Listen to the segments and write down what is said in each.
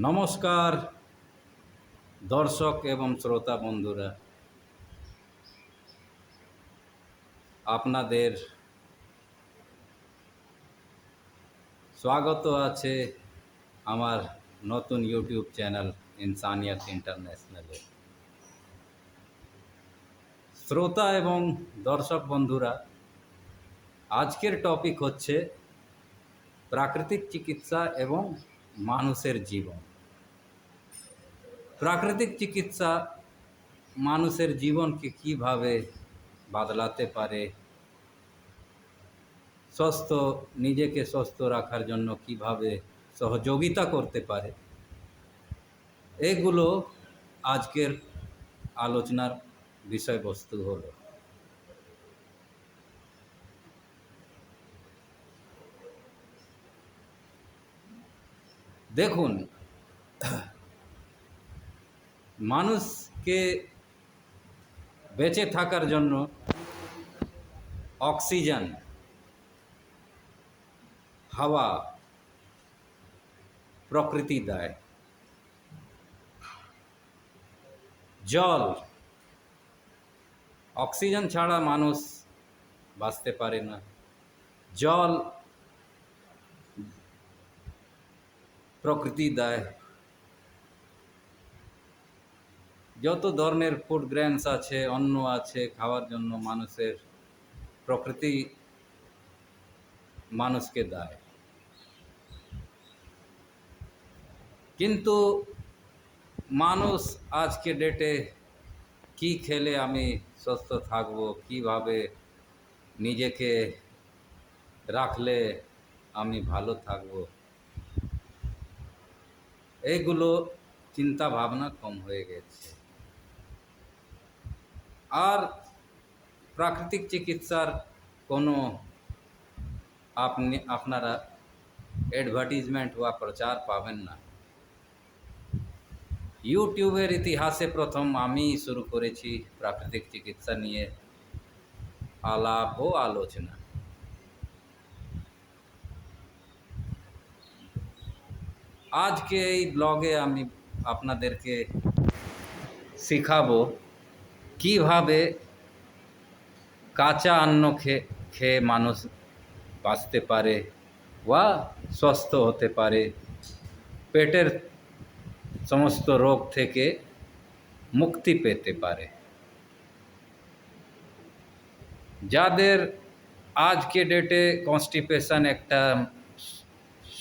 নমস্কার দর্শক এবং শ্রোতা বন্ধুরা, আপনাদের স্বাগত আছে আমার নতুন ইউটিউব চ্যানেল ইনসানিয়াত ইন্টারন্যাশনালে। শ্রোতা এবং দর্শক বন্ধুরা, আজকের টপিক হচ্ছে প্রাকৃতিক চিকিৎসা এবং মানুষের জীবন। প্রাকৃতিক চিকিৎসা মানুষের জীবনকে কিভাবে বদলাতে পারে, নিজেকে সুস্থ রাখার জন্য কিভাবে সহযোগিতা করতে পারে, এগুলো আজকের আলোচনার বিষয়বস্তু হলো। দেখুন, মানুষকে বেঁচে থাকার জন্য অক্সিজেন, হাওয়া প্রকৃতি দেয়, জল, অক্সিজেন ছাড়া মানুষ বাঁচতে পারে না, জল প্রকৃতি দেয়। যত ধরনের ফুড গ্রেনস আছে, অন্ন আছে খাওয়ার জন্য, প্রকৃতি মানুষকে দেয়। কিন্তু মানুষ আজকে ডেটে কি খেলে আমি সুস্থ থাকব, কিভাবে নিজেকে রাখলে আমি ভালো থাকব, এইগুলো চিন্তা ভাবনা কম হয়ে গেছে। আর প্রাকৃতিক চিকিৎসার কোনো আপনারা অ্যাডভার্টিজমেন্ট বা প্রচার পাবেন না। ইউটিউবের ইতিহাসে প্রথম আমি শুরু করেছি প্রাকৃতিক চিকিৎসা নিয়ে আলাপ ও আলোচনা। আজকে এই ব্লগে আমি আপনাদেরকে শেখাবো কিভাবে কাঁচা অন্ন খেয়ে মানুষ বাঁচতে পারে বা সুস্থ হতে পারে, পেটের সমস্ত রোগ থেকে মুক্তি পেতে পারে। যাদের আজকে ডেটে কনস্টিপেশন একটা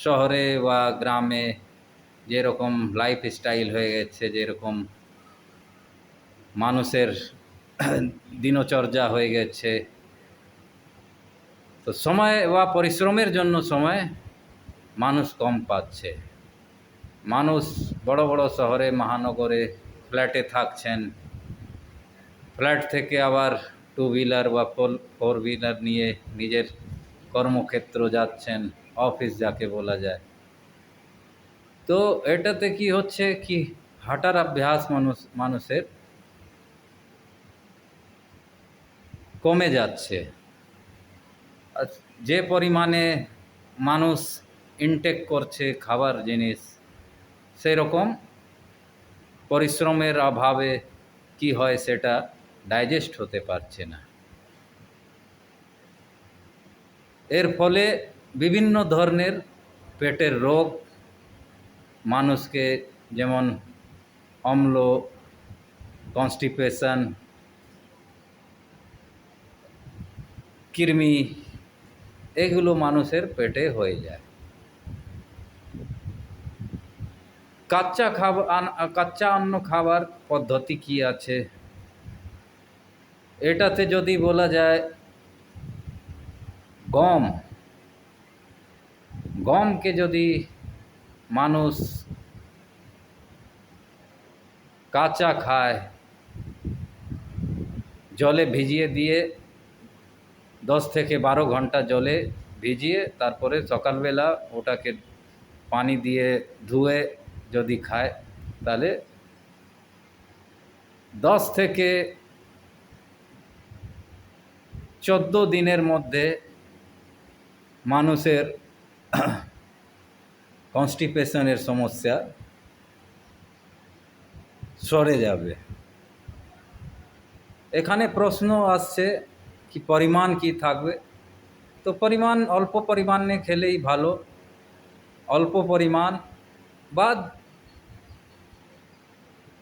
শহরে বা গ্রামে যেরকম লাইফস্টাইল হয়ে গেছে, যেরকম মানুষের দিনচর্যা হয়ে গেছে, তো সময় বা পরিশ্রমের জন্য সময় মানুষ কম পাচ্ছে। মানুষ বড় বড় শহরে, মহানগরে ফ্ল্যাটে থাকছেন, ফ্ল্যাট থেকে আবার টু হুইলার বা ফোর হুইলার নিয়ে নিজের কর্মক্ষেত্র যাচ্ছেন, অফিস যাকে বলা যায়। তো এটাতে কি হচ্ছে, কি হাঁটার অভ্যাস মানুষের কমে যাচ্ছে। যে পরিমাণে মানুষ ইনটেক করছে খাবার জিনিস, সেরকম পরিশ্রমের অভাবে কি হয়, সেটা ডাইজেস্ট হতে পারছে না। এর ফলে বিভিন্ন ধরনের পেটের রোগ মানুষকে, যেমন অম্ল, কনস্টিপেশন, কৃমি, এগুলো মানুষের পেটে হয়ে যায়। কাঁচা অন্ন খাবার পদ্ধতি কি আছে, এটাতে যদি বলা যায়, গমকে যদি মানুষ কাঁচা খায়, জলে ভিজিয়ে দিয়ে 10 থেকে 12 ঘন্টা জলে ভিজিয়ে তারপরে সকালবেলা ওটাকে পানি দিয়ে ধুয়ে যদি খায়, তাহলে 10 থেকে 14 দিনের মধ্যে মানুষের কনস্টিপেশনের সমস্যা সরে যাবে। এখানে প্রশ্ন আসছে কি পরিমাণ কি থাকবে, তো পরিমাণ অল্প পরিমাণে খেলেই ভালো। অল্প পরিমাণ বা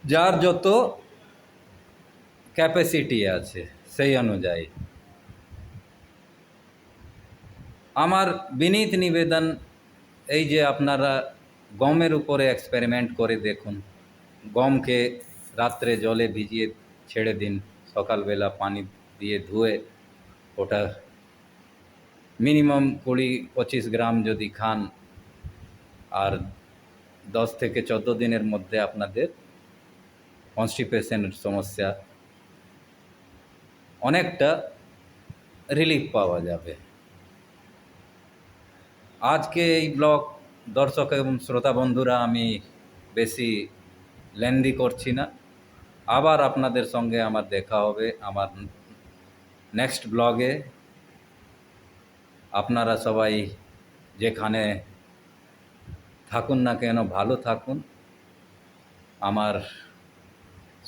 যার যত ক্যাপাসিটি আছে সেই অনুযায়ী। আমার বিনীত নিবেদন এই যে আপনারা গমের উপরে এক্সপেরিমেন্ট করে দেখুন। গমকে রাত্রে জলে ভিজিয়ে ছেড়ে দিন, সকালবেলা পানি দিয়ে ধুয়ে ওটা মিনিমাম 20-25 গ্রাম যদি খান, আর 10 থেকে 14 দিনের মধ্যে আপনাদের কনস্টিপেশনের সমস্যা অনেকটা রিলিফ পাওয়া যাবে। আজকে এই ব্লগ দর্শক এবং শ্রোতা বন্ধুরা আমি বেশি লেন্দি করছি না। আবার আপনাদের সঙ্গে আমার দেখা হবে আমার নেক্সট ব্লগে। আপনারা সবাই যেখানে থাকুন না কেন ভালো থাকুন, আমার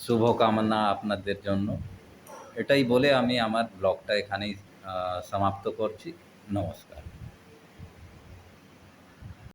শুভকামনা আপনাদের জন্য। এটাই বলে আমি আমার ব্লগটা এখানেই সমাপ্ত করছি। নমস্কার।